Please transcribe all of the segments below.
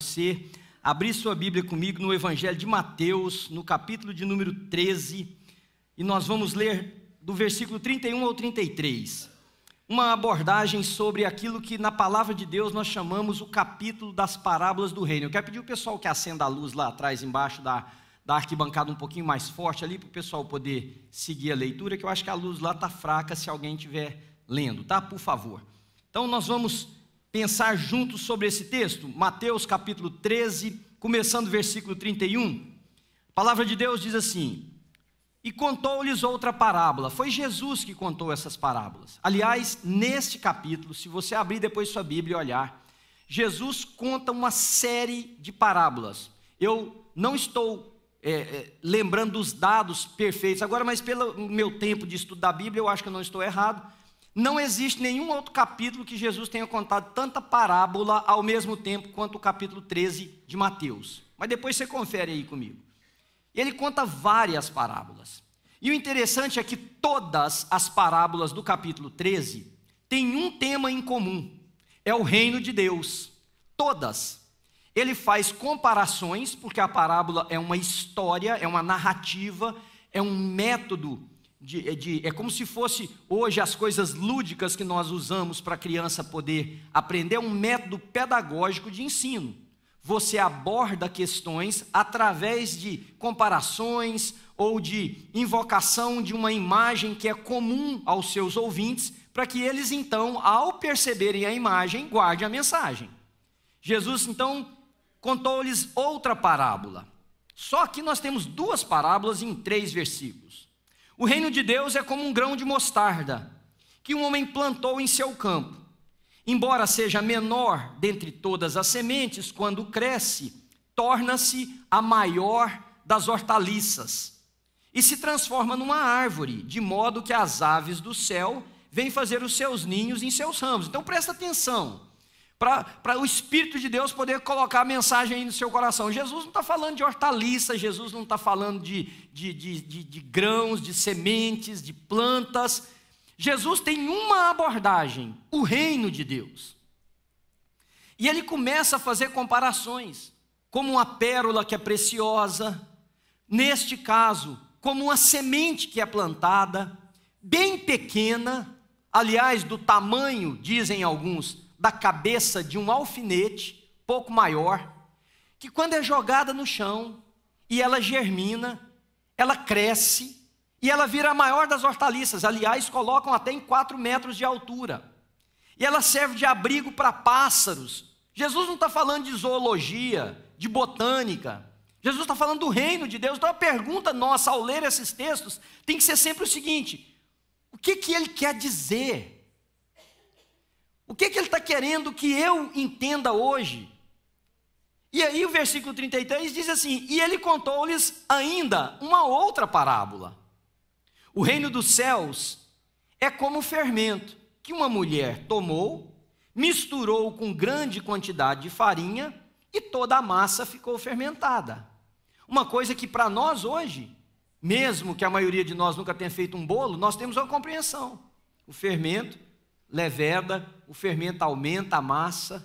Você abrir sua Bíblia comigo no Evangelho de Mateus, no capítulo de número 13, e nós vamos ler do versículo 31 ao 33, uma abordagem sobre aquilo que na palavra de Deus nós chamamos o capítulo das parábolas do reino. Eu quero pedir ao pessoal que acenda a luz lá atrás, embaixo da arquibancada um pouquinho mais forte ali, para o pessoal poder seguir a leitura, que eu acho que a luz lá está fraca se alguém estiver lendo, tá? Por favor. Então nós vamos pensar juntos sobre esse texto, Mateus capítulo 13, começando o versículo 31. A palavra de Deus diz assim: e contou-lhes outra parábola. Foi Jesus que contou essas parábolas. Aliás, neste capítulo, se você abrir depois sua Bíblia e olhar, Jesus conta uma série de parábolas. Eu não estou lembrando dos dados perfeitos agora, mas pelo meu tempo de estudo da Bíblia, eu acho que eu não estou errado. Não existe nenhum outro capítulo que Jesus tenha contado tanta parábola ao mesmo tempo quanto o capítulo 13 de Mateus. Mas depois você confere aí comigo. Ele conta várias parábolas. E o interessante é que todas as parábolas do capítulo 13 têm um tema em comum. É o reino de Deus. Todas. Ele faz comparações, porque a parábola é uma história, é uma narrativa, é um método. É como se fosse hoje as coisas lúdicas que nós usamos para a criança poder aprender, um método pedagógico de ensino. Você aborda questões através de comparações ou de invocação de uma imagem que é comum aos seus ouvintes, para que eles então, ao perceberem a imagem, guardem a mensagem. Jesus então contou-lhes outra parábola. Só que nós temos duas parábolas em 3 versículos. O reino de Deus é como um grão de mostarda, que um homem plantou em seu campo. Embora seja menor dentre todas as sementes, quando cresce, torna-se a maior das hortaliças, e se transforma numa árvore, de modo que as aves do céu vêm fazer os seus ninhos em seus ramos. Então presta atenção, para o Espírito de Deus poder colocar a mensagem aí no seu coração. Jesus não está falando de hortaliças, Jesus não está falando de grãos, de sementes, de plantas. Jesus tem uma abordagem, o reino de Deus. E ele começa a fazer comparações, como uma pérola que é preciosa, neste caso, como uma semente que é plantada, bem pequena, aliás, do tamanho, dizem alguns, da cabeça de um alfinete, pouco maior, que quando é jogada no chão, e ela germina, ela cresce, e ela vira a maior das hortaliças. Aliás, colocam até em 4 metros de altura. E ela serve de abrigo para pássaros. Jesus não está falando de zoologia, de botânica. Jesus está falando do reino de Deus. Então a pergunta nossa ao ler esses textos tem que ser sempre o seguinte: o que ele quer dizer? O que ele está querendo que eu entenda hoje? E aí o versículo 33 diz assim: e ele contou-lhes ainda uma outra parábola. O reino dos céus é como fermento que uma mulher tomou, misturou com grande quantidade de farinha e toda a massa ficou fermentada. Uma coisa que para nós hoje, mesmo que a maioria de nós nunca tenha feito um bolo, nós temos uma compreensão. O fermento leveda, o fermento aumenta a massa,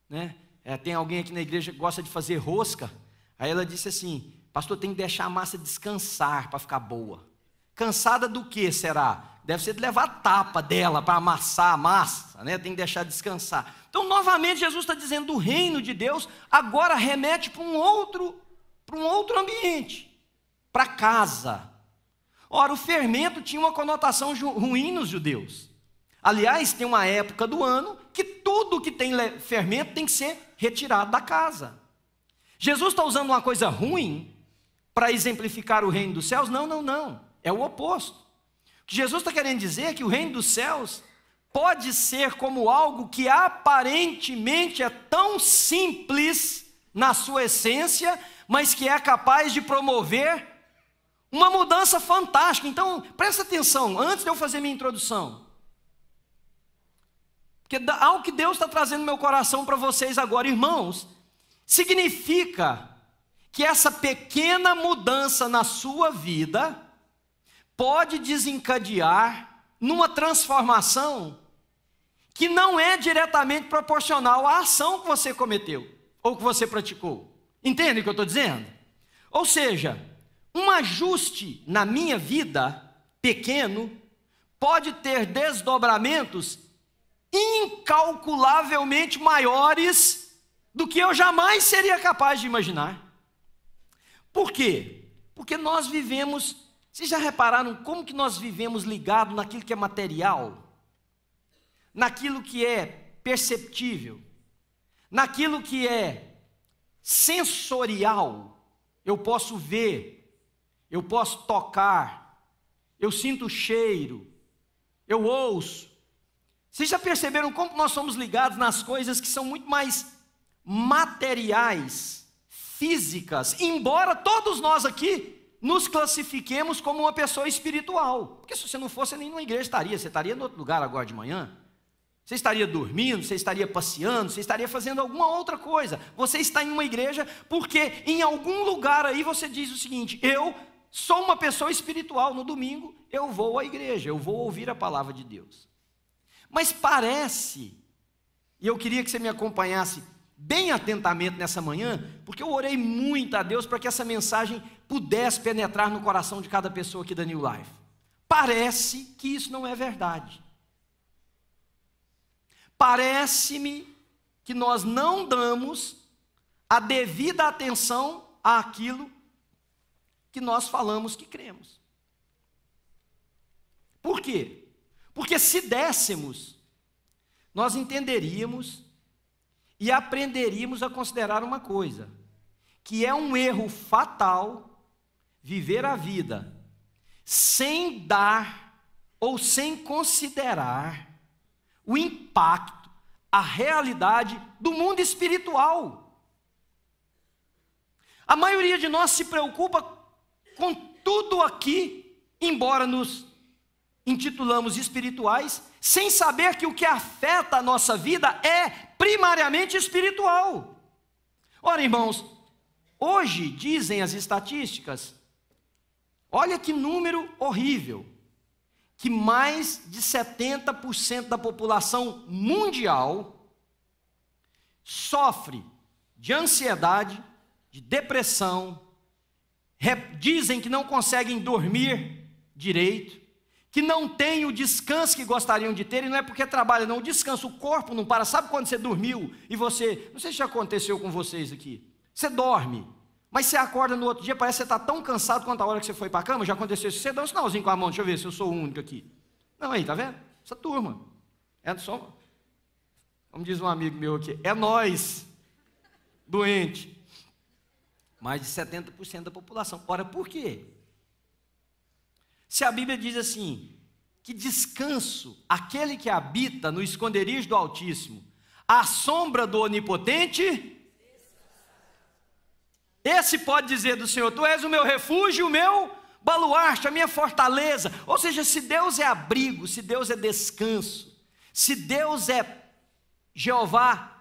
né? Tem alguém aqui na igreja que gosta de fazer rosca. Aí ela disse assim: pastor, tem que deixar a massa descansar para ficar boa. Cansada do que será? Deve ser de levar a tapa dela para amassar a massa, né? Tem que deixar descansar. Então, novamente, Jesus está dizendo do reino de Deus, agora remete para um outro ambiente, para casa. Ora, o fermento tinha uma conotação ruim nos judeus. Aliás, tem uma época do ano que tudo que tem fermento tem que ser retirado da casa. Jesus está usando uma coisa ruim para exemplificar o reino dos céus? Não. É o oposto. O que Jesus está querendo dizer é que o reino dos céus pode ser como algo que aparentemente é tão simples na sua essência, mas que é capaz de promover uma mudança fantástica. Então, presta atenção, antes de eu fazer minha introdução, porque algo que Deus está trazendo no meu coração para vocês agora, irmãos, significa que essa pequena mudança na sua vida pode desencadear numa transformação que não é diretamente proporcional à ação que você cometeu. ou que você praticou? Entende o que eu estou dizendo? Ou seja, um ajuste na minha vida, pequeno, pode ter desdobramentos incalculavelmente maiores do que eu jamais seria capaz de imaginar. Por quê? Porque nós vivemos, vocês já repararam como que nós vivemos ligado naquilo que é material? Naquilo que é perceptível, naquilo que é sensorial. Eu posso ver, eu posso tocar, eu sinto o cheiro, eu ouço. Vocês já perceberam como nós somos ligados nas coisas que são muito mais materiais, físicas, embora todos nós aqui nos classifiquemos como uma pessoa espiritual? Porque se você não fosse, nem numa igreja estaria, você estaria em outro lugar agora de manhã. Você estaria dormindo, você estaria passeando, você estaria fazendo alguma outra coisa. Você está em uma igreja porque em algum lugar aí você diz o seguinte: eu sou uma pessoa espiritual, no domingo eu vou à igreja, eu vou ouvir a palavra de Deus. Mas parece, e eu queria que você me acompanhasse bem atentamente nessa manhã, porque eu orei muito a Deus para que essa mensagem pudesse penetrar no coração de cada pessoa aqui da New Life. Parece que isso não é verdade. Parece-me que nós não damos a devida atenção àquilo que nós falamos que cremos. Por quê? Porque se dessemos, nós entenderíamos e aprenderíamos a considerar uma coisa, que é um erro fatal viver a vida sem dar ou sem considerar o impacto, a realidade do mundo espiritual. A maioria de nós se preocupa com tudo aqui, embora nos intitulamos espirituais, sem saber que o que afeta a nossa vida é primariamente espiritual. Ora, irmãos, hoje dizem as estatísticas, olha que número horrível, que mais de 70% da população mundial sofre de ansiedade, de depressão, dizem que não conseguem dormir direito, que não têm o descanso que gostariam de ter, e não é porque trabalha, não, o descanso, o corpo não para. Sabe quando você dormiu e você, não sei se já aconteceu com vocês aqui, você dorme, mas você acorda no outro dia, parece que você está tão cansado quanto a hora que você foi para a cama. Já aconteceu isso? Você dá um sinalzinho com a mão, deixa eu ver se eu sou o único aqui. Não, aí, tá vendo? Essa turma, é só, como diz um amigo meu aqui, é nós, doente. Mais de 70% da população. Ora, por quê? Se a Bíblia diz assim, que descanso, aquele que habita no esconderijo do Altíssimo, à sombra do Onipotente, esse pode dizer do Senhor: tu és o meu refúgio, o meu baluarte, a minha fortaleza. Ou seja, se Deus é abrigo, se Deus é descanso, se Deus é Jeová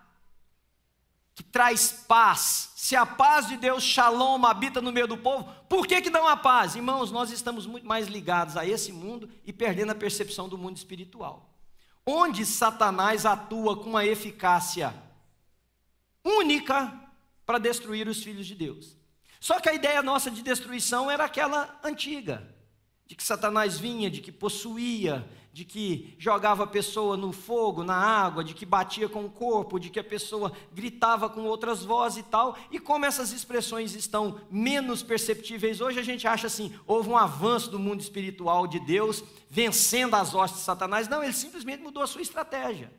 que traz paz, se a paz de Deus, Shalom, habita no meio do povo, por que não há paz? Irmãos, nós estamos muito mais ligados a esse mundo e perdendo a percepção do mundo espiritual, onde Satanás atua com uma eficácia única para destruir os filhos de Deus. Só que a ideia nossa de destruição era aquela antiga, de que Satanás vinha, de que possuía, de que jogava a pessoa no fogo, na água, de que batia com o corpo, de que a pessoa gritava com outras vozes e tal. E como essas expressões estão menos perceptíveis hoje, a gente acha assim, houve um avanço do mundo espiritual de Deus, vencendo as hostes de Satanás. Não, ele simplesmente mudou a sua estratégia.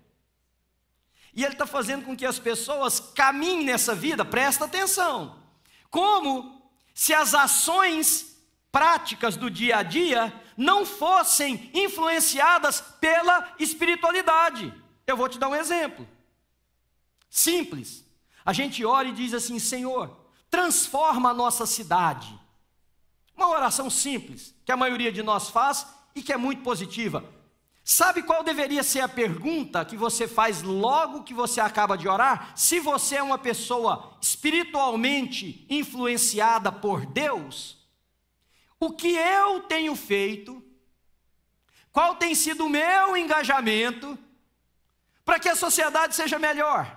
E ele está fazendo com que as pessoas caminhem nessa vida, presta atenção, como se as ações práticas do dia a dia não fossem influenciadas pela espiritualidade. Eu vou te dar um exemplo simples. A gente ora e diz assim: Senhor, transforma a nossa cidade. Uma oração simples, que a maioria de nós faz e que é muito positiva. Sabe qual deveria ser a pergunta que você faz logo que você acaba de orar? Se você é uma pessoa espiritualmente influenciada por Deus, o que eu tenho feito, qual tem sido o meu engajamento para que a sociedade seja melhor?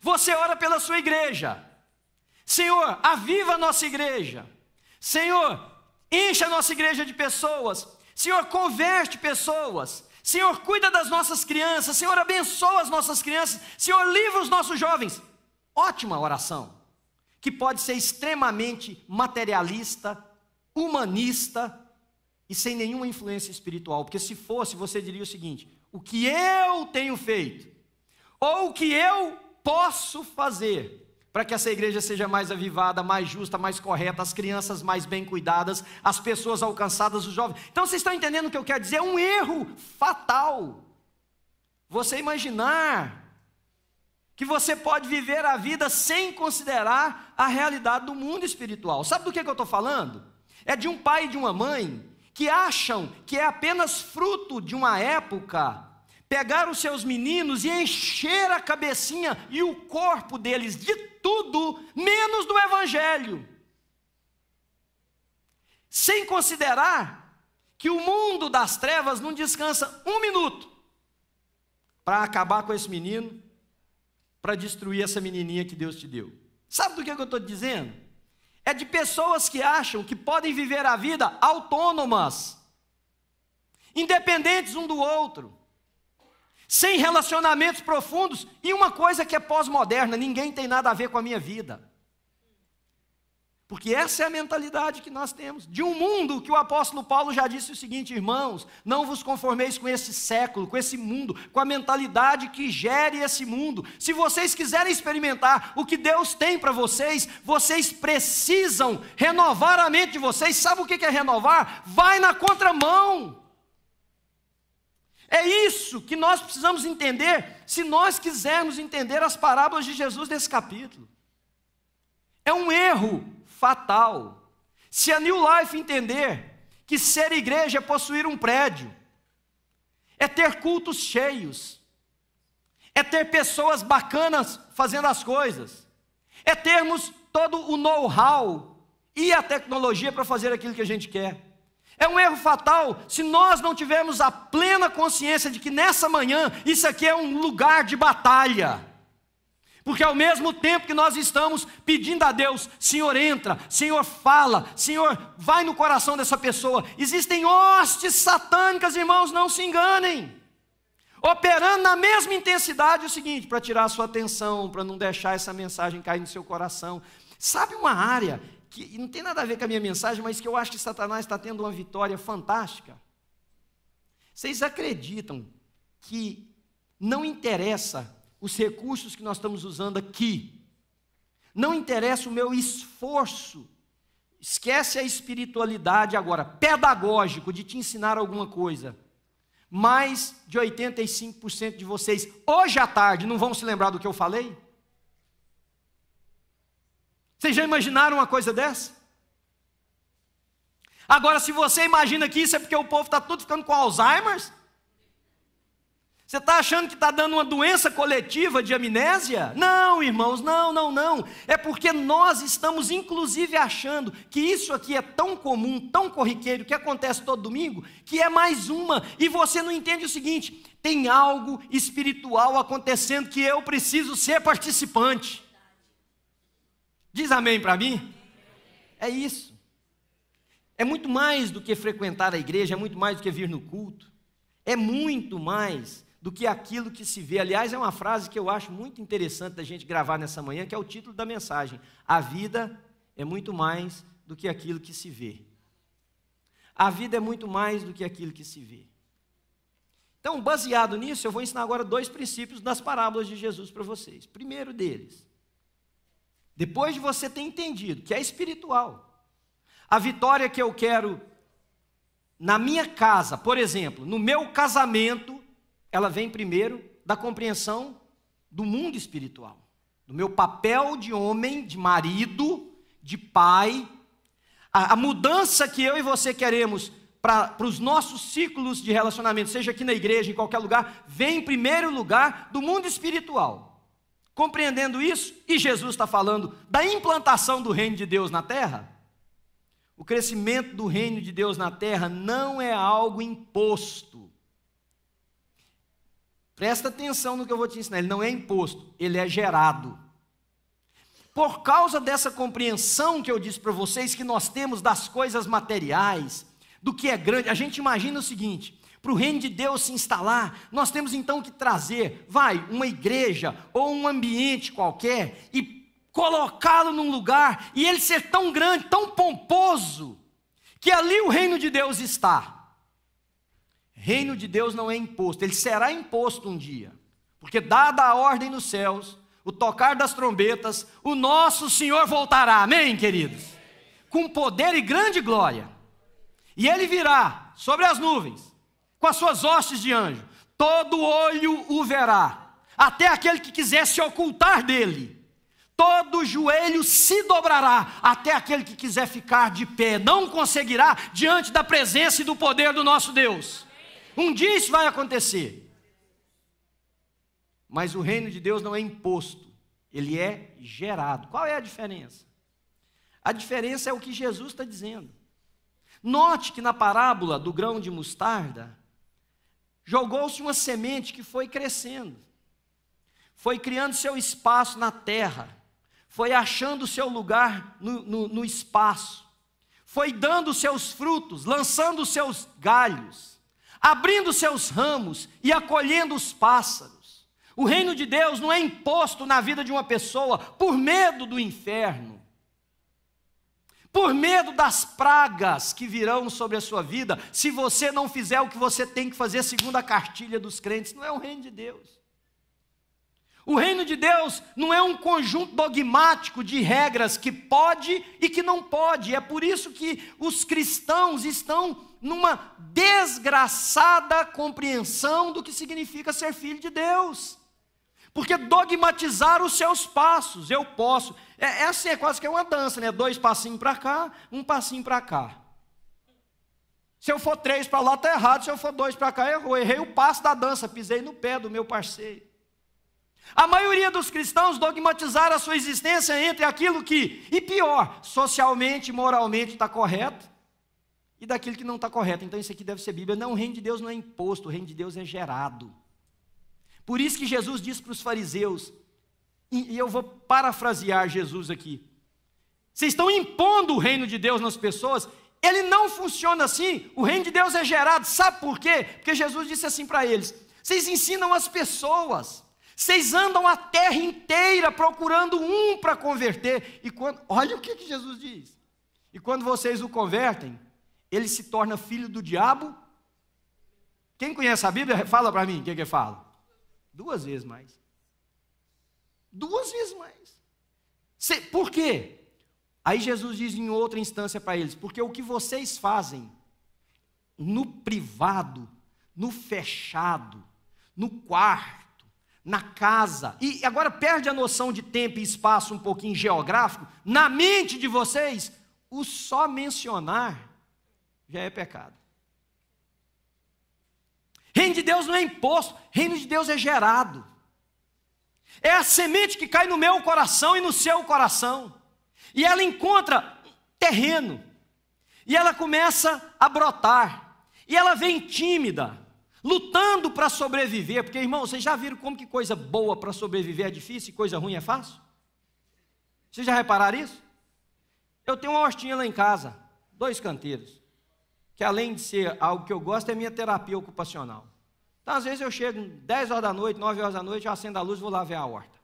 Você ora pela sua igreja. Senhor, aviva a nossa igreja. Senhor, enche a nossa igreja de pessoas. Senhor, converte pessoas. Senhor, cuida das nossas crianças. Senhor, abençoa as nossas crianças. Senhor, livra os nossos jovens. Ótima oração, que pode ser extremamente materialista, humanista e sem nenhuma influência espiritual. Porque se fosse, você diria o seguinte: o que eu tenho feito, ou o que eu posso fazer para que essa igreja seja mais avivada, mais justa, mais correta, as crianças mais bem cuidadas, as pessoas alcançadas, os jovens. Então vocês estão entendendo o que eu quero dizer? É um erro fatal você imaginar que você pode viver a vida sem considerar a realidade do mundo espiritual. Sabe do que eu estou falando? É de um pai e de uma mãe que acham que é apenas fruto de uma época pegar os seus meninos e encher a cabecinha e o corpo deles de tudo, menos do evangelho. Sem considerar que o mundo das trevas não descansa um minuto para acabar com esse menino, para destruir essa menininha que Deus te deu. Sabe do que eu estou dizendo? É de pessoas que acham que podem viver a vida autônomas, independentes um do outro, sem relacionamentos profundos, e uma coisa que é pós-moderna: ninguém tem nada a ver com a minha vida. Porque essa é a mentalidade que nós temos, de um mundo que o apóstolo Paulo já disse o seguinte: irmãos, não vos conformeis com esse século, com esse mundo, com a mentalidade que gere esse mundo. Se vocês quiserem experimentar o que Deus tem para vocês, vocês precisam renovar a mente de vocês. Sabe o que é renovar? Vai na contramão. É isso que nós precisamos entender, se nós quisermos entender as parábolas de Jesus desse capítulo. É um erro fatal. Se a New Life entender que ser igreja é possuir um prédio, é ter cultos cheios, é ter pessoas bacanas fazendo as coisas, é termos todo o know-how e a tecnologia para fazer aquilo que a gente quer. É um erro fatal se nós não tivermos a plena consciência de que nessa manhã isso aqui é um lugar de batalha. Porque ao mesmo tempo que nós estamos pedindo a Deus: Senhor, entra, Senhor, fala, Senhor, vai no coração dessa pessoa, existem hostes satânicas, irmãos, não se enganem, operando na mesma intensidade o seguinte, para tirar a sua atenção, para não deixar essa mensagem cair no seu coração. Sabe uma área que não tem nada a ver com a minha mensagem, mas que eu acho que Satanás está tendo uma vitória fantástica? Vocês acreditam que não interessa os recursos que nós estamos usando aqui, não interessa o meu esforço, esquece a espiritualidade agora, pedagógico, de te ensinar alguma coisa, mais de 85% de vocês, hoje à tarde, não vão se lembrar do que eu falei? Vocês já imaginaram uma coisa dessa? Agora, se você imagina que isso é porque o povo está tudo ficando com Alzheimer, você está achando que está dando uma doença coletiva de amnésia? Não, irmãos, não. É porque nós estamos inclusive achando que isso aqui é tão comum, tão corriqueiro, que acontece todo domingo, que é mais uma, e você não entende o seguinte: tem algo espiritual acontecendo que eu preciso ser participante. Diz amém para mim? É isso. É muito mais do que frequentar a igreja, é muito mais do que vir no culto, é muito mais do que aquilo que se vê. Aliás, é uma frase que eu acho muito interessante da gente gravar nessa manhã, que é o título da mensagem: a vida é muito mais do que aquilo que se vê. A vida é muito mais do que aquilo que se vê. Então, baseado nisso, eu vou ensinar agora 2 princípios das parábolas de Jesus para vocês. Primeiro deles, depois de você ter entendido que é espiritual, a vitória que eu quero na minha casa, por exemplo, no meu casamento, ela vem primeiro da compreensão do mundo espiritual, do meu papel de homem, de marido, de pai. A mudança que eu e você queremos para os nossos ciclos de relacionamento, seja aqui na igreja, em qualquer lugar, vem em primeiro lugar do mundo espiritual. Compreendendo isso, e Jesus está falando da implantação do reino de Deus na terra. O crescimento do reino de Deus na terra não é algo imposto. Presta atenção no que eu vou te ensinar. Ele não é imposto, ele é gerado. Por causa dessa compreensão que eu disse para vocês, que nós temos das coisas materiais, do que é grande, a gente imagina o seguinte: para o reino de Deus se instalar, nós temos então que trazer, uma igreja ou um ambiente qualquer e colocá-lo num lugar e ele ser tão grande, tão pomposo, que ali o reino de Deus está. Reino de Deus não é imposto, ele será imposto um dia, porque dada a ordem nos céus, o tocar das trombetas, o nosso Senhor voltará, amém, queridos? Com poder e grande glória, e ele virá sobre as nuvens, com as suas hostes de anjo, todo olho o verá, até aquele que quiser se ocultar dele, todo joelho se dobrará, até aquele que quiser ficar de pé, não conseguirá diante da presença e do poder do nosso Deus. Um dia isso vai acontecer. Mas o reino de Deus não é imposto, ele é gerado. Qual é a diferença? A diferença é o que Jesus está dizendo. Note que na parábola do grão de mostarda, jogou-se uma semente que foi crescendo, foi criando seu espaço na terra, foi achando seu lugar no espaço, foi dando seus frutos, lançando seus galhos, abrindo seus ramos e acolhendo os pássaros. O reino de Deus não é imposto na vida de uma pessoa por medo do inferno, por medo das pragas que virão sobre a sua vida, se você não fizer o que você tem que fazer segundo a cartilha dos crentes. Não é o reino de Deus. O reino de Deus não é um conjunto dogmático de regras que pode e que não pode. É por isso que os cristãos estão numa desgraçada compreensão do que significa ser filho de Deus. Porque dogmatizaram os seus passos. Eu posso. É assim, é quase que é uma dança, né? 2 passinhos para cá, 1 passinho para cá. Se eu for 3 para lá, está errado. Se eu for 2 para cá, errou. Errei o passo da dança, pisei no pé do meu parceiro. A maioria dos cristãos dogmatizaram a sua existência entre aquilo que, e pior, socialmente, moralmente está correto, e daquilo que não está correto. Então isso aqui deve ser Bíblia. Não, o reino de Deus não é imposto, o reino de Deus é gerado. Por isso que Jesus disse para os fariseus, e eu vou parafrasear Jesus aqui: vocês estão impondo o reino de Deus nas pessoas. Ele não funciona assim. O reino de Deus é gerado. Sabe por quê? Porque Jesus disse assim para eles: vocês ensinam as pessoas, vocês andam a terra inteira procurando um para converter, e olha o que Jesus diz: e quando vocês o convertem, ele se torna filho do diabo. Quem conhece a Bíblia, fala para mim o que fala. 2 vezes mais. 2 vezes mais. Por quê? Aí Jesus diz em outra instância para eles: porque o que vocês fazem no privado, no fechado, no quarto, na casa, e agora perde a noção de tempo e espaço um pouquinho geográfico, na mente de vocês, o só mencionar já é pecado. Reino de Deus não é imposto, reino de Deus é gerado. É a semente que cai no meu coração e no seu coração, e ela encontra terreno, e ela começa a brotar, e ela vem tímida, lutando para sobreviver. Porque, irmão, vocês já viram como que coisa boa para sobreviver é difícil e coisa ruim é fácil? Vocês já repararam isso? Eu tenho uma hortinha lá em casa, 2 canteiros, que além de ser algo que eu gosto, é minha terapia ocupacional. Então, às vezes eu chego 10 horas da noite, 9 horas da noite, eu acendo a luz e vou lá ver a horta.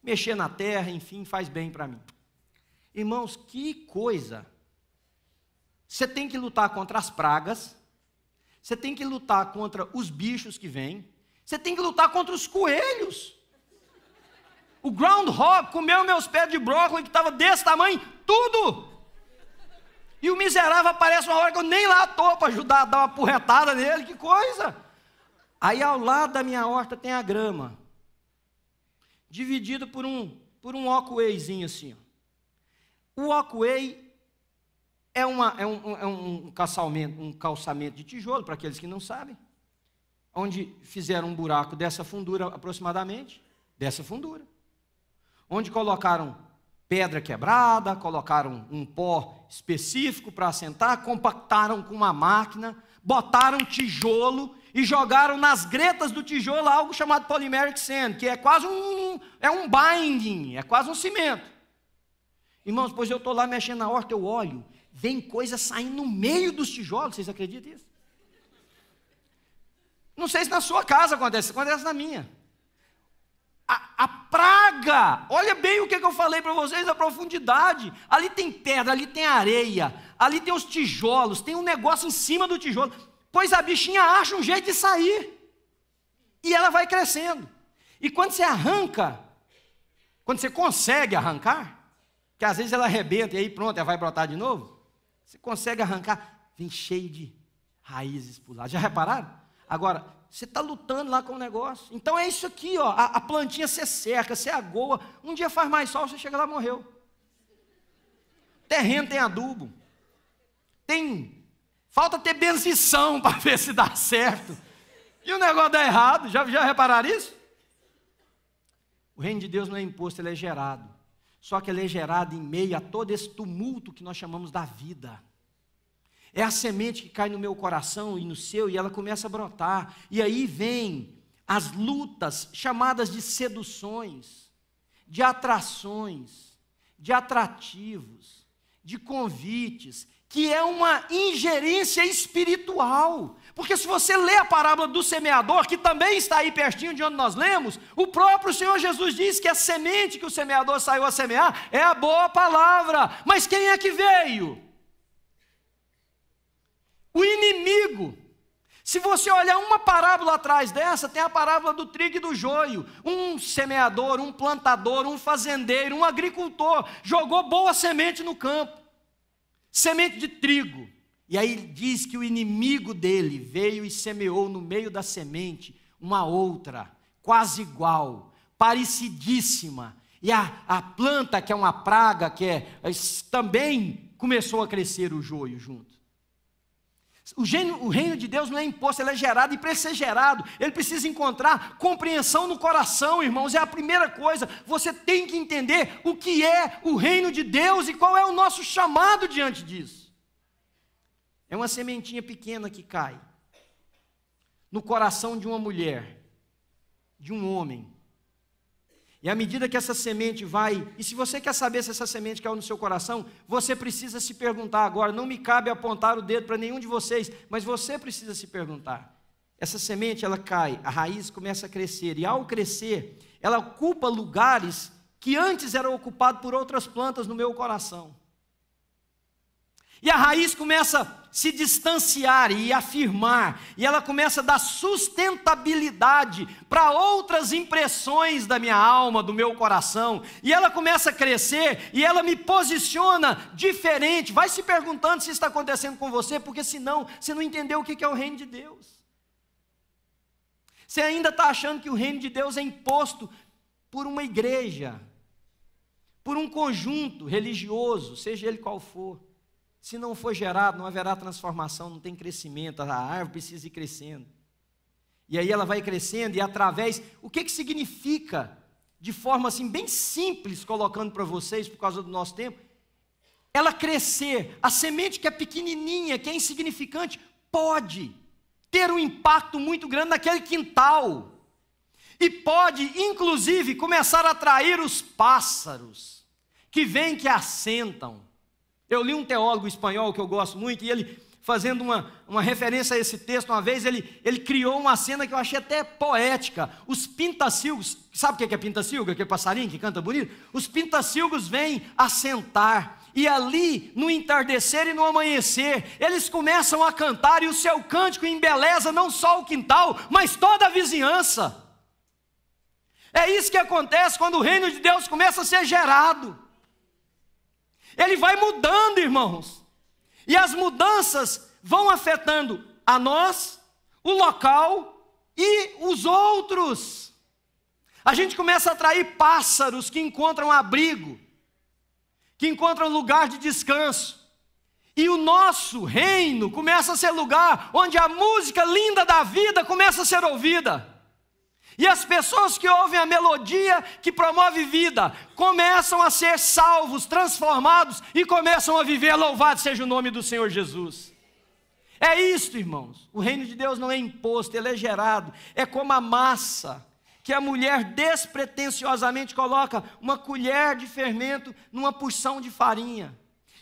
Mexer na terra, enfim, faz bem para mim. Irmãos, que coisa! Você tem que lutar contra as pragas, você tem que lutar contra os bichos que vêm, você tem que lutar contra os coelhos. O groundhog comeu meus pés de brócolis que estava desse tamanho, tudo! E o miserável aparece uma hora que eu nem lá estou para ajudar a dar uma porretada nele, que coisa! Aí ao lado da minha horta tem a grama, dividida por um walkwayzinho assim. O walkway é um calçamento de tijolo, para aqueles que não sabem, onde fizeram um buraco dessa fundura aproximadamente, dessa fundura, onde colocaram pedra quebrada, colocaram um pó específico para assentar, compactaram com uma máquina, botaram tijolo e jogaram nas gretas do tijolo algo chamado polymeric sand, que é quase um binding, é quase um cimento. Irmãos, depois eu estou lá mexendo na horta, eu olho, vem coisa saindo no meio dos tijolos, vocês acreditam nisso? Não sei se na sua casa acontece na minha. A praga, olha bem o que eu falei para vocês, a profundidade. Ali tem pedra, ali tem areia, ali tem os tijolos, tem um negócio em cima do tijolo. Pois a bichinha acha um jeito de sair. E ela vai crescendo. E quando você arranca, quando você consegue arrancar, que às vezes ela arrebenta e aí pronto, ela vai brotar de novo. Você consegue arrancar, vem cheio de raízes por lá. Já repararam? Agora, você está lutando lá com o negócio. Então é isso aqui, ó. A plantinha você cerca, você agoa. Um dia faz mais sol, você chega lá e morreu. Terreno tem adubo. Falta ter benzição para ver se dá certo. E o negócio dá errado. Já repararam isso? O reino de Deus não é imposto, ele é gerado. Só que ele é gerado em meio a todo esse tumulto que nós chamamos da vida. É a semente que cai no meu coração e no seu, e ela começa a brotar. E aí vem as lutas chamadas de seduções, de atrações, de atrativos, de convites, que é uma ingerência espiritual. Porque se você lê a parábola do semeador, que também está aí pertinho de onde nós lemos, o próprio Senhor Jesus diz que a semente que o semeador saiu a semear é a boa palavra. Mas quem é que veio? O inimigo. Se você olhar uma parábola atrás dessa, tem a parábola do trigo e do joio. Um semeador, um plantador, um fazendeiro, um agricultor jogou boa semente no campo, semente de trigo. E aí diz que o inimigo dele veio e semeou no meio da semente uma outra, quase igual, parecidíssima. E a planta, que é uma praga, também começou a crescer o joio junto. O reino de Deus não é imposto, ele é gerado, e para ele ser gerado, ele precisa encontrar compreensão no coração, irmãos. É a primeira coisa. Você tem que entender o que é o reino de Deus e qual é o nosso chamado diante disso. É uma sementinha pequena que cai no coração de uma mulher, de um homem. E à medida que essa semente vai, e se você quer saber se essa semente caiu no seu coração, você precisa se perguntar agora. Não me cabe apontar o dedo para nenhum de vocês, mas você precisa se perguntar. Essa semente, ela cai, a raiz começa a crescer, e ao crescer, ela ocupa lugares que antes eram ocupados por outras plantas no meu coração. E a raiz começa a se distanciar e afirmar, e ela começa a dar sustentabilidade para outras impressões da minha alma, do meu coração, e ela começa a crescer, e ela me posiciona diferente. Vai se perguntando se isso está acontecendo com você, porque senão você não entendeu o que é o reino de Deus. Você ainda está achando que o reino de Deus é imposto por uma igreja, por um conjunto religioso, seja ele qual for. Se não for gerado, não haverá transformação, não tem crescimento, a árvore precisa ir crescendo. E aí ela vai crescendo, e através, o que significa, de forma assim bem simples, colocando para vocês, por causa do nosso tempo, ela crescer, a semente que é pequenininha, que é insignificante, pode ter um impacto muito grande naquele quintal, e pode, inclusive, começar a atrair os pássaros, que vêm, que assentam. Eu li um teólogo espanhol que eu gosto muito, e ele, fazendo uma referência a esse texto, uma vez, ele criou uma cena que eu achei até poética. Os pintacilgos, sabe o que é pintacilgo? Aquele passarinho que canta bonito? Os pintacilgos vêm assentar, e ali, no entardecer e no amanhecer, eles começam a cantar, e o seu cântico embeleza não só o quintal, mas toda a vizinhança. É isso que acontece quando o reino de Deus começa a ser gerado. Ele vai mudando, irmãos, e as mudanças vão afetando a nós, o local e os outros. A gente começa a atrair pássaros que encontram abrigo, que encontram lugar de descanso, e o nosso reino começa a ser lugar onde a música linda da vida começa a ser ouvida. E as pessoas que ouvem a melodia que promove vida, começam a ser salvos, transformados, e começam a viver. Louvado seja o nome do Senhor Jesus. É isto, irmãos. O reino de Deus não é imposto, ele é gerado. É como a massa que a mulher despretensiosamente coloca uma colher de fermento numa porção de farinha.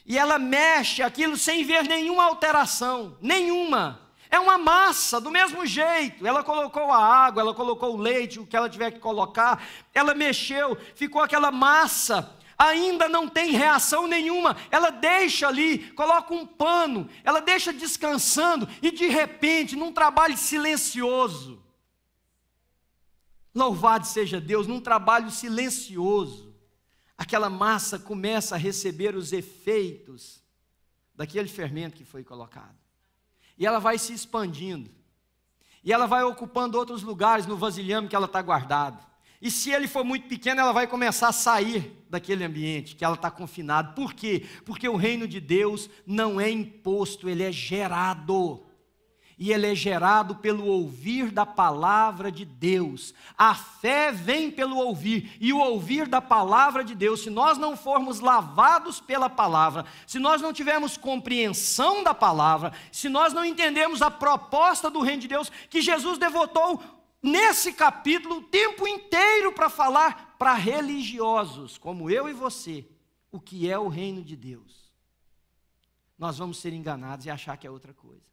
E ela mexe aquilo sem ver nenhuma alteração, nenhuma. É uma massa, do mesmo jeito. Ela colocou a água, ela colocou o leite, o que ela tiver que colocar. Ela mexeu, ficou aquela massa. Ainda não tem reação nenhuma. Ela deixa ali, coloca um pano. Ela deixa descansando. E de repente, num trabalho silencioso. Louvado seja Deus, num trabalho silencioso. Aquela massa começa a receber os efeitos daquele fermento que foi colocado. E ela vai se expandindo. E ela vai ocupando outros lugares no vasilhame que ela está guardada. E se ele for muito pequeno, ela vai começar a sair daquele ambiente que ela está confinada. Por quê? Porque o reino de Deus não é imposto, ele é gerado. E ele é gerado pelo ouvir da palavra de Deus. A fé vem pelo ouvir, e o ouvir da palavra de Deus, se nós não formos lavados pela palavra, se nós não tivermos compreensão da palavra, se nós não entendermos a proposta do reino de Deus, que Jesus devotou nesse capítulo o tempo inteiro para falar para religiosos, como eu e você, o que é o reino de Deus, nós vamos ser enganados e achar que é outra coisa.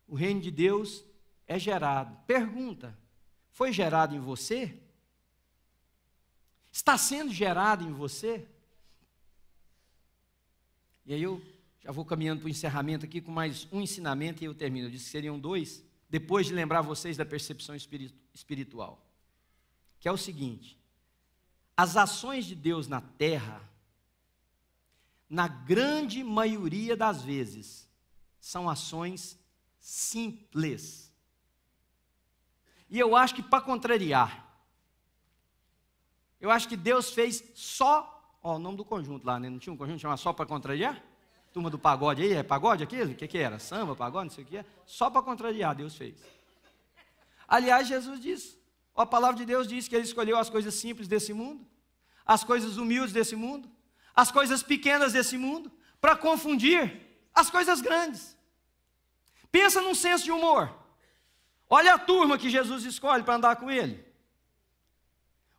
O reino de Deus é gerado. Pergunta: foi gerado em você? Está sendo gerado em você? E aí eu já vou caminhando para o encerramento aqui com mais um ensinamento e eu termino. Eu disse que seriam 2, depois de lembrar vocês da percepção espiritual. Que é o seguinte: as ações de Deus na terra, na grande maioria das vezes, são ações simples. E eu acho que para contrariar, eu acho que Deus fez só, o nome do conjunto lá, né? Não tinha um conjunto chamado Só para Contrariar? Turma do pagode aí, é pagode aquilo? O que era? Samba, pagode, não sei o que é. Só para contrariar Deus fez. Aliás, Jesus disse, a palavra de Deus diz que Ele escolheu as coisas simples desse mundo, as coisas humildes desse mundo, as coisas pequenas desse mundo, para confundir as coisas grandes. Pensa num senso de humor. Olha a turma que Jesus escolhe para andar com Ele.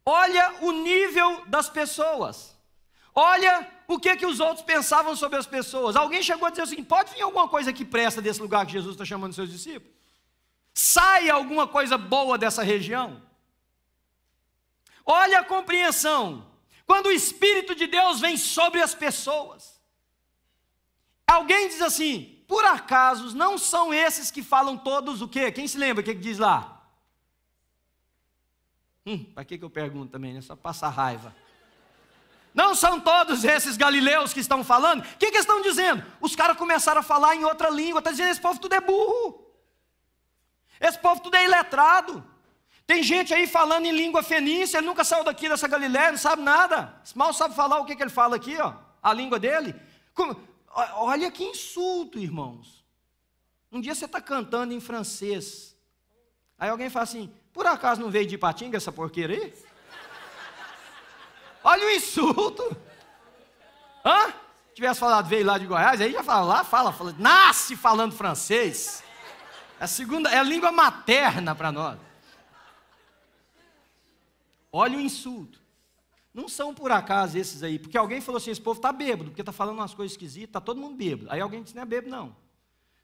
Olha o nível das pessoas. Olha o que os outros pensavam sobre as pessoas. Alguém chegou a dizer assim: pode vir alguma coisa que presta desse lugar que Jesus está chamando seus discípulos? Sai alguma coisa boa dessa região? Olha a compreensão. Quando o Espírito de Deus vem sobre as pessoas, alguém diz assim: por acaso não são esses que falam todos o quê? Quem se lembra o que diz lá? Para que eu pergunto também, né? Só passar raiva. Não são todos esses galileus que estão falando? O que estão dizendo? Os caras começaram a falar em outra língua. Está dizendo: esse povo tudo é burro. Esse povo tudo é iletrado. Tem gente aí falando em língua fenícia, ele nunca saiu daqui dessa Galileia, não sabe nada. Mal sabe falar o que ele fala aqui, ó, a língua dele. Olha que insulto, irmãos. Um dia você está cantando em francês. Aí alguém fala assim: por acaso não veio de Ipatinga essa porqueira aí? Olha o insulto. Se tivesse falado veio lá de Goiás, aí já fala, nasce falando francês. É a língua materna para nós. Olha o insulto. Não são por acaso esses aí, porque alguém falou assim: esse povo está bêbado, porque está falando umas coisas esquisitas, está todo mundo bêbado. Aí alguém disse: não é bêbado não,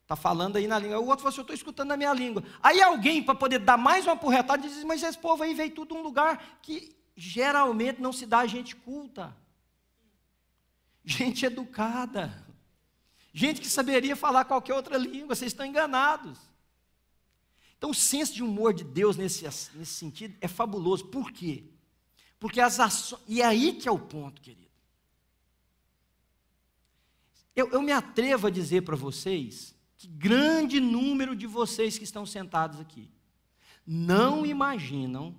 está falando aí na língua. O outro falou assim: eu estou escutando na minha língua. Aí alguém, para poder dar mais uma porretada, diz: mas esse povo aí veio tudo de um lugar que geralmente não se dá gente culta, gente educada, gente que saberia falar qualquer outra língua. Vocês estão enganados. Então o senso de humor de Deus nesse sentido é fabuloso. Por quê? Porque as ações, e é aí que é o ponto, querido. Eu me atrevo a dizer para vocês que grande número de vocês que estão sentados aqui não imaginam.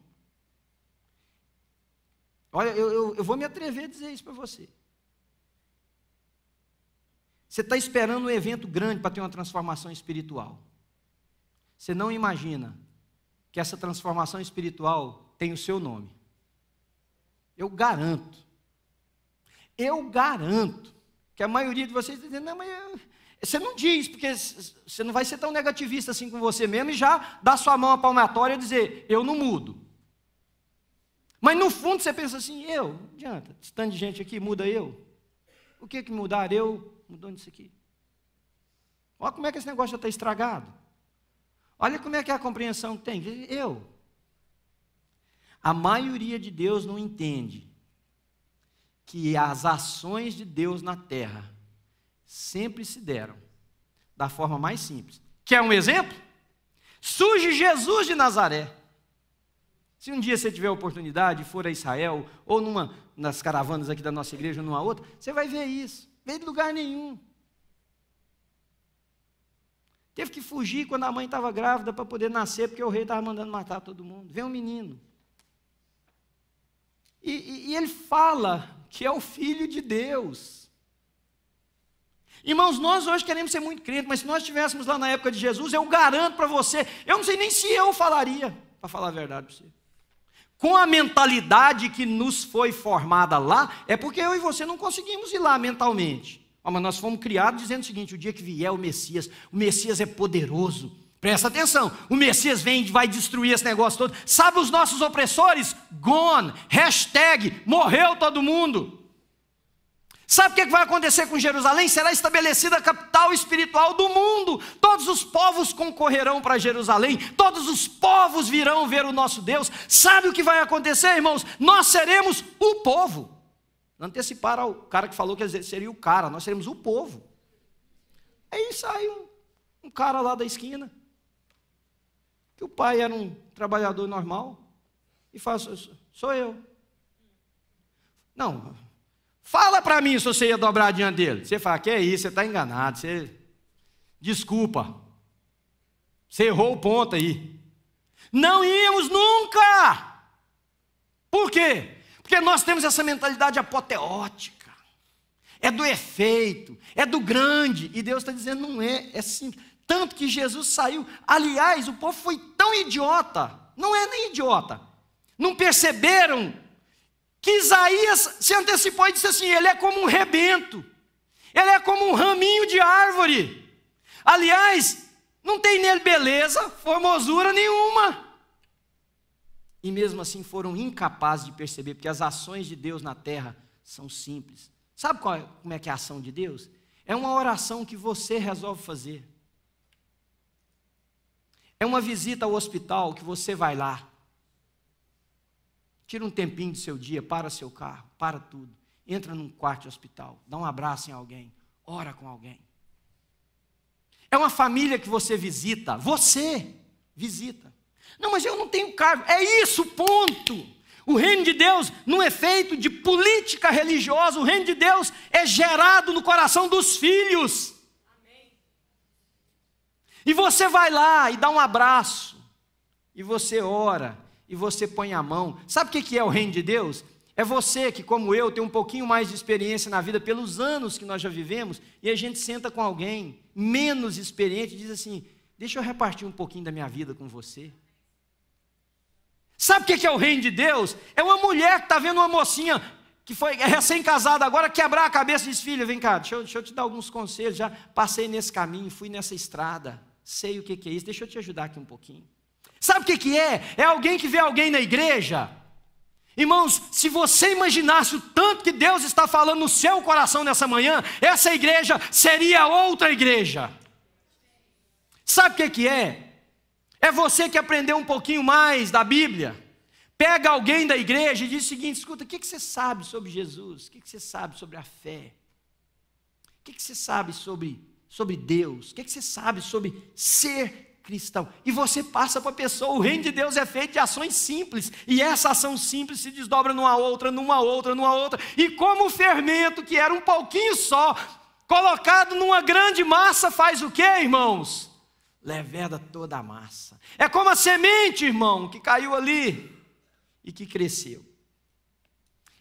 Olha, eu vou me atrever a dizer isso para você. Você está esperando um evento grande para ter uma transformação espiritual. Você não imagina que essa transformação espiritual tem o seu nome. Eu garanto Que a maioria de vocês está dizendo, não, mas você não diz, porque você não vai ser tão negativista assim com você mesmo e já dá sua mão à palmatória e dizer, eu não mudo. Mas no fundo você pensa assim, não adianta, esse tanto de gente aqui, muda eu. O que mudar? Mudou nisso aqui. Olha como é que esse negócio já está estragado. Olha como é que é a compreensão que tem. A maioria de Deus não entende que as ações de Deus na terra sempre se deram da forma mais simples. Quer um exemplo? Surge Jesus de Nazaré. Se um dia você tiver a oportunidade, for a Israel, ou nas caravanas aqui da nossa igreja, ou numa outra, você vai ver isso. Veio de lugar nenhum. Teve que fugir quando a mãe estava grávida para poder nascer, porque o rei estava mandando matar todo mundo. Vem um menino. E ele fala que é o Filho de Deus. Irmãos, nós hoje queremos ser muito crentes, mas se nós estivéssemos lá na época de Jesus, eu garanto para você, eu não sei nem se eu falaria, para falar a verdade para você. Com a mentalidade que nos foi formada lá, é porque eu e você não conseguimos ir lá mentalmente. Mas nós fomos criados dizendo o seguinte, o dia que vier o Messias é poderoso. Presta atenção, o Messias vem e vai destruir esse negócio todo. Sabe os nossos opressores? Gone, #morreu todo mundo. Sabe o que vai acontecer com Jerusalém? Será estabelecida a capital espiritual do mundo. Todos os povos concorrerão para Jerusalém. Todos os povos virão ver o nosso Deus. Sabe o que vai acontecer, irmãos? Nós seremos o povo. Anteciparam ao cara que falou que seria o cara. Nós seremos o povo. Aí sai um cara lá da esquina, que o pai era um trabalhador normal, e fala, sou eu. Não, fala para mim se você ia dobrar diante dele. Você fala, que é isso, você está enganado, desculpa, você errou o ponto aí. Não íamos nunca. Por quê? Porque nós temos essa mentalidade apoteótica, é do efeito, é do grande, e Deus está dizendo, não é simples. Tanto que Jesus saiu, aliás, o povo foi tão idiota, não é nem idiota, não perceberam que Isaías se antecipou e disse assim, ele é como um rebento, ele é como um raminho de árvore, aliás, não tem nele beleza, formosura nenhuma, e mesmo assim foram incapazes de perceber, porque as ações de Deus na terra são simples. Sabe como é que é a ação de Deus? É uma oração que você resolve fazer. É uma visita ao hospital que você vai lá. Tira um tempinho do seu dia, para seu carro, para tudo. Entra num quarto de hospital, dá um abraço em alguém, ora com alguém. É uma família que você visita. Não, mas eu não tenho cargo. É isso, ponto. O reino de Deus não é feito de política religiosa. O reino de Deus é gerado no coração dos filhos. Amém. E você vai lá e dá um abraço. E você ora. E você põe a mão. Sabe o que é o reino de Deus? É você que, como eu, tem um pouquinho mais de experiência na vida pelos anos que nós já vivemos. E a gente senta com alguém menos experiente e diz assim, deixa eu repartir um pouquinho da minha vida com você. Sabe o que é o reino de Deus? É uma mulher que está vendo uma mocinha que foi recém-casada agora quebrar a cabeça e diz, filha, vem cá, deixa eu te dar alguns conselhos, já passei nesse caminho, fui nessa estrada, sei o que é isso, deixa eu te ajudar aqui um pouquinho. Sabe o que é? É alguém que vê alguém na igreja. Irmãos, se você imaginasse o tanto que Deus está falando no seu coração nessa manhã, essa igreja seria outra igreja. Sabe o que é? É você que aprendeu um pouquinho mais da Bíblia. Pega alguém da igreja e diz o seguinte, escuta, o que você sabe sobre Jesus? O que você sabe sobre a fé? O que você sabe sobre Deus? O que você sabe sobre ser cristão? E você passa para a pessoa, o reino de Deus é feito de ações simples, e essa ação simples se desdobra numa outra, e como o fermento, que era um pouquinho só, colocado numa grande massa, faz o quê, irmãos? Leveda toda a massa. É como a semente, irmão, que caiu ali e que cresceu.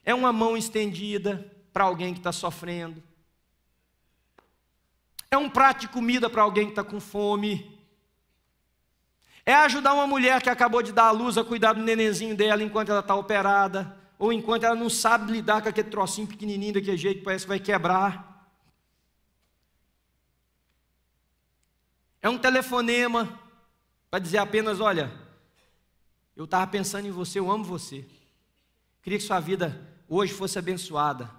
É uma mão estendida para alguém que está sofrendo. É um prato de comida para alguém que está com fome. É ajudar uma mulher que acabou de dar à luz a cuidar do nenenzinho dela enquanto ela está operada, ou enquanto ela não sabe lidar com aquele trocinho pequenininho daquele jeito que parece que vai quebrar. É um telefonema para dizer apenas: olha, eu estava pensando em você, eu amo você. Queria que sua vida hoje fosse abençoada.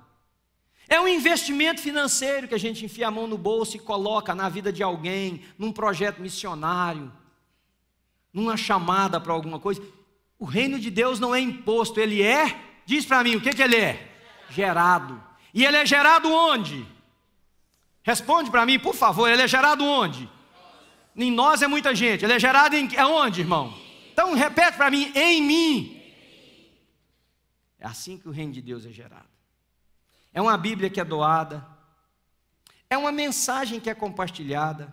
É um investimento financeiro que a gente enfia a mão no bolso e coloca na vida de alguém, num projeto missionário, numa chamada para alguma coisa. O reino de Deus não é imposto, ele é, diz para mim, o que ele é? Gerado. E ele é gerado onde? Responde para mim, por favor, ele é gerado onde? Em nós é muita gente, ele é gerado aonde, irmão? Então repete para mim, em mim. É assim que o reino de Deus é gerado. É uma Bíblia que é doada, é uma mensagem que é compartilhada.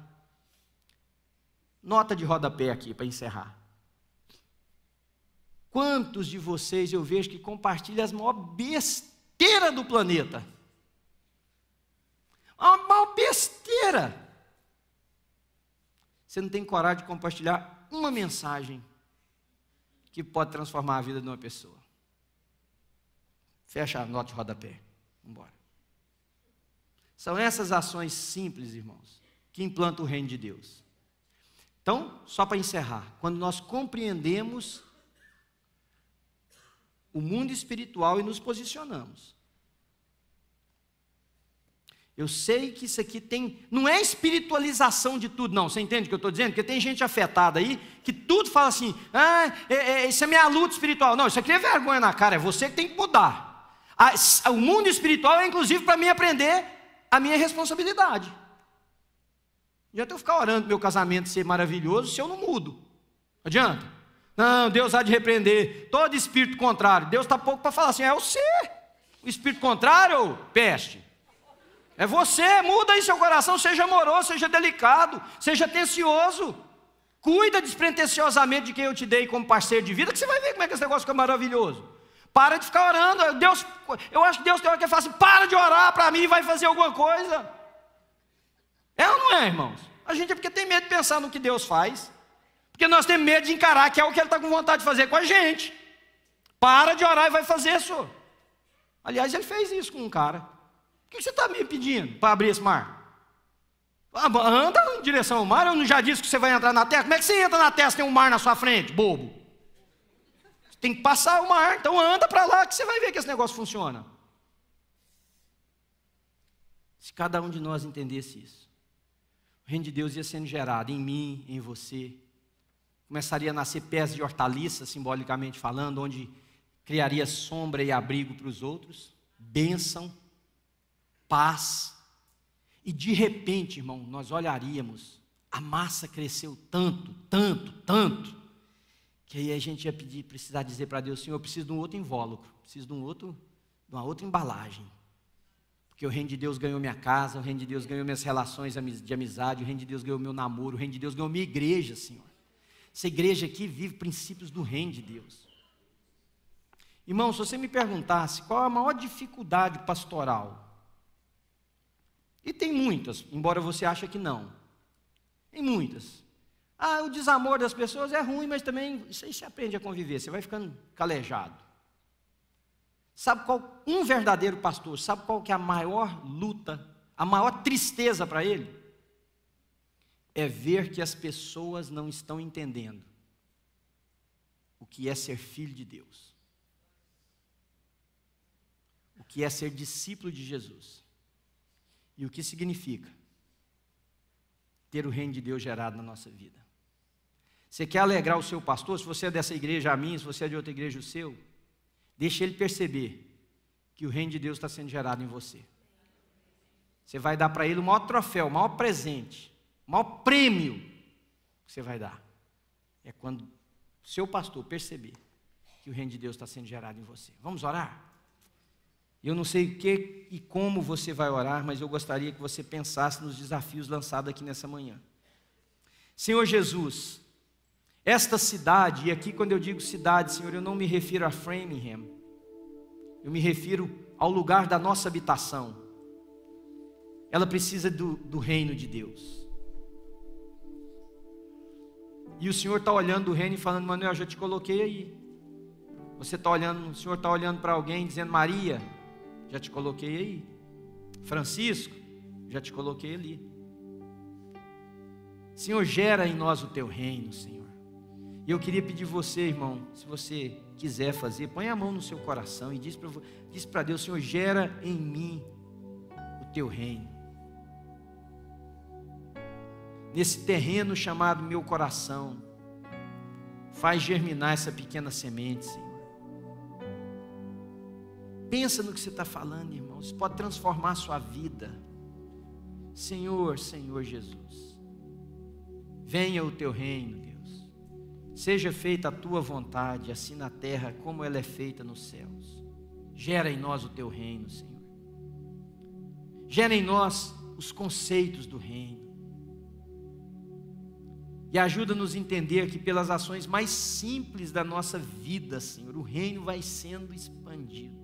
Nota de rodapé aqui para encerrar. Quantos de vocês eu vejo que compartilham as maiores besteiras do planeta? A maior besteira. Você não tem coragem de compartilhar uma mensagem que pode transformar a vida de uma pessoa. Fecha a nota de rodapé. Vamos embora. São essas ações simples, irmãos, que implantam o reino de Deus. Então, só para encerrar, quando nós compreendemos o mundo espiritual e nos posicionamos. Eu sei que isso aqui não é espiritualização de tudo, não. Você entende o que eu estou dizendo? Porque tem gente afetada aí, que tudo fala assim: isso é minha luta espiritual. Não, isso aqui é vergonha na cara, é você que tem que mudar. O mundo espiritual é inclusive para mim aprender a minha responsabilidade. Não adianta eu ficar orando para meu casamento ser maravilhoso se eu não mudo. Adianta? Não, Deus há de repreender todo espírito contrário. Deus está pouco para falar assim: é você. O espírito contrário, peste. É você, muda aí seu coração, seja amoroso, seja delicado, seja atencioso. Cuida despretensiosamente de quem eu te dei como parceiro de vida, que você vai ver como é que esse negócio fica maravilhoso. Para de ficar orando. Eu acho que Deus tem hora que ele fala assim: para de orar para mim e vai fazer alguma coisa. É ou não é, irmãos? A gente é porque tem medo de pensar no que Deus faz. Porque nós temos medo de encarar que é o que Ele está com vontade de fazer com a gente. Para de orar e vai fazer isso. Aliás, Ele fez isso com um cara. O que você está me pedindo para abrir esse mar? Anda em direção ao mar. Eu não já disse que você vai entrar na terra? Como é que você entra na terra se tem um mar na sua frente, bobo? Você tem que passar o mar. Então anda para lá que você vai ver que esse negócio funciona. Se cada um de nós entendesse isso, o reino de Deus ia sendo gerado em mim, em você. Começaria a nascer pés de hortaliça, simbolicamente falando, onde criaria sombra e abrigo para os outros, bênção, paz. E de repente, irmão, nós olharíamos, a massa cresceu tanto, tanto, tanto, que aí a gente ia precisar dizer para Deus: Senhor, eu preciso de um outro invólucro, preciso de uma outra embalagem. Porque o reino de Deus ganhou minha casa, o reino de Deus ganhou minhas relações de amizade, o reino de Deus ganhou meu namoro, o reino de Deus ganhou minha igreja, Senhor. Essa igreja aqui vive princípios do reino de Deus. Irmão, se você me perguntasse qual a maior dificuldade pastoral, e tem muitas, embora você ache que não, tem muitas. O desamor das pessoas é ruim, mas também isso aí você aprende a conviver, você vai ficando calejado. Sabe qual, um verdadeiro pastor, sabe qual que é a maior luta, a maior tristeza para ele? É ver que as pessoas não estão entendendo o que é ser filho de Deus, o que é ser discípulo de Jesus, e o que significa ter o reino de Deus gerado na nossa vida. Você quer alegrar o seu pastor? Se você é dessa igreja, a minha, se você é de outra igreja, o seu, deixe ele perceber que o reino de Deus está sendo gerado em você. Você vai dar para ele o maior troféu, o maior presente, o maior prêmio que você vai dar. É quando o seu pastor perceber que o reino de Deus está sendo gerado em você. Vamos orar? Eu não sei o que e como você vai orar, mas eu gostaria que você pensasse nos desafios lançados aqui nessa manhã. Senhor Jesus, esta cidade, e aqui quando eu digo cidade, Senhor, eu não me refiro a Framingham, eu me refiro ao lugar da nossa habitação. Ela precisa do reino de Deus. E o Senhor está olhando do reino e falando: Manuel, já te coloquei aí. Você está olhando, o Senhor está olhando para alguém dizendo: Maria, já te coloquei aí. Francisco, já te coloquei ali. Senhor, gera em nós o teu reino, Senhor. E eu queria pedir você, irmão, se você quiser fazer, põe a mão no seu coração e diz para Deus: Senhor, gera em mim o teu reino. Nesse terreno chamado meu coração, faz germinar essa pequena semente, Senhor. Pensa no que você está falando, irmão. Isso pode transformar a sua vida. Senhor, Senhor Jesus, venha o teu reino, Deus. Seja feita a tua vontade, assim na terra como ela é feita nos céus. Gera em nós o teu reino, Senhor. Gera em nós os conceitos do reino. E ajuda-nos a entender que pelas ações mais simples da nossa vida, Senhor, o reino vai sendo expandido.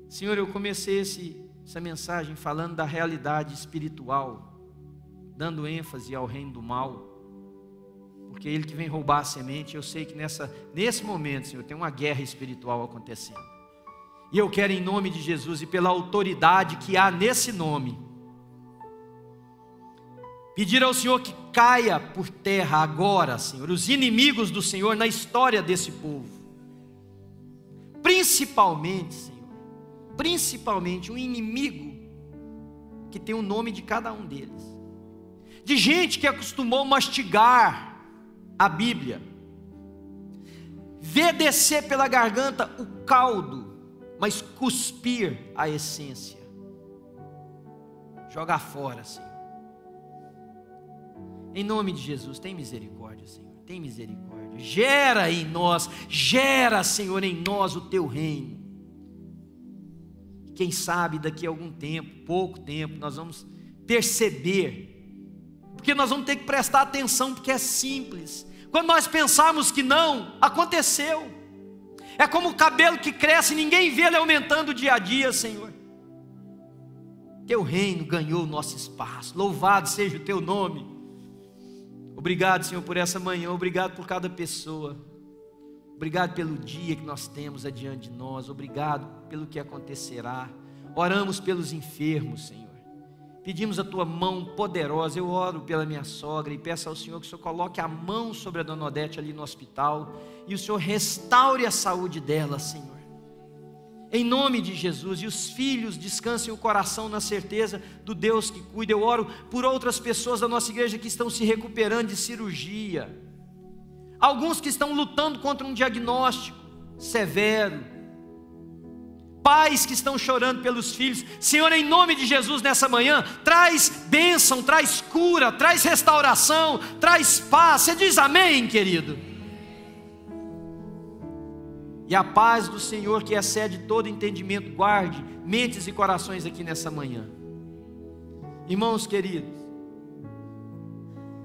Senhor, eu comecei essa mensagem falando da realidade espiritual, dando ênfase ao reino do mal, porque é ele que vem roubar a semente. Eu sei que nesse momento, Senhor, tem uma guerra espiritual acontecendo. E eu quero, em nome de Jesus e pela autoridade que há nesse nome, pedir ao Senhor que caia por terra agora, Senhor, os inimigos do Senhor na história desse povo. Principalmente, Senhor, um inimigo que tem o nome de cada um deles. De gente que acostumou mastigar a Bíblia, ver descer pela garganta o caldo, mas cuspir a essência. Jogar fora, Senhor. Em nome de Jesus, tem misericórdia, Senhor, tem misericórdia. Gera em nós, gera, Senhor, em nós o teu reino. E quem sabe daqui a algum tempo, pouco tempo, nós vamos perceber, porque nós vamos ter que prestar atenção, porque é simples. Quando nós pensarmos que não, aconteceu. É como o cabelo que cresce e ninguém vê ele aumentando dia a dia, Senhor. Teu reino ganhou o nosso espaço, louvado seja o teu nome. Obrigado, Senhor, por essa manhã, obrigado por cada pessoa, obrigado pelo dia que nós temos adiante de nós, obrigado pelo que acontecerá. Oramos pelos enfermos, Senhor, pedimos a tua mão poderosa. Eu oro pela minha sogra e peço ao Senhor que o Senhor coloque a mão sobre a dona Odete ali no hospital e o Senhor restaure a saúde dela, Senhor, em nome de Jesus. E os filhos descansem o coração na certeza do Deus que cuida. Eu oro por outras pessoas da nossa igreja que estão se recuperando de cirurgia, alguns que estão lutando contra um diagnóstico severo, pais que estão chorando pelos filhos. Senhor, em nome de Jesus, nessa manhã, traz bênção, traz cura, traz restauração, traz paz. Você diz amém, querido? E a paz do Senhor, que excede todo entendimento, guarde mentes e corações aqui nessa manhã. Irmãos queridos,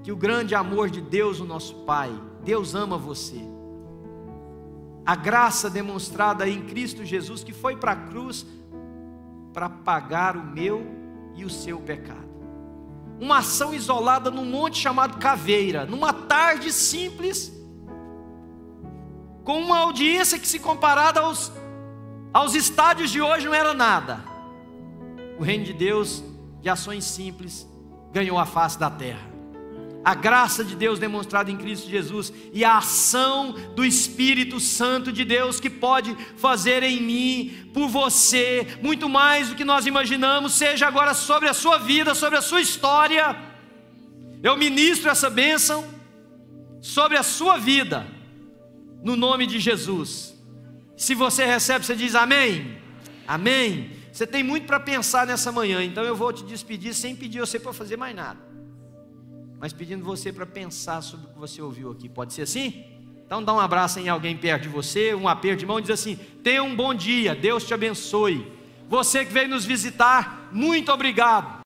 que o grande amor de Deus, o nosso Pai, Deus ama você. A graça demonstrada em Cristo Jesus, que foi para a cruz para pagar o meu e o seu pecado. Uma ação isolada num monte chamado Caveira, numa tarde simples, com uma audiência que, se comparada aos estádios de hoje, não era nada. O reino de Deus, de ações simples, ganhou a face da terra. A graça de Deus demonstrada em Cristo Jesus e a ação do Espírito Santo de Deus, que pode fazer em mim, por você, muito mais do que nós imaginamos, seja agora sobre a sua vida, sobre a sua história. Eu ministro essa bênção sobre a sua vida, no nome de Jesus. Se você recebe, você diz amém? Amém. Você tem muito para pensar nessa manhã, então eu vou te despedir sem pedir você para fazer mais nada, mas pedindo você para pensar sobre o que você ouviu aqui. Pode ser assim? Então dá um abraço em alguém perto de você, um aperto de mão e diz assim: tenha um bom dia, Deus te abençoe. Você que veio nos visitar, muito obrigado.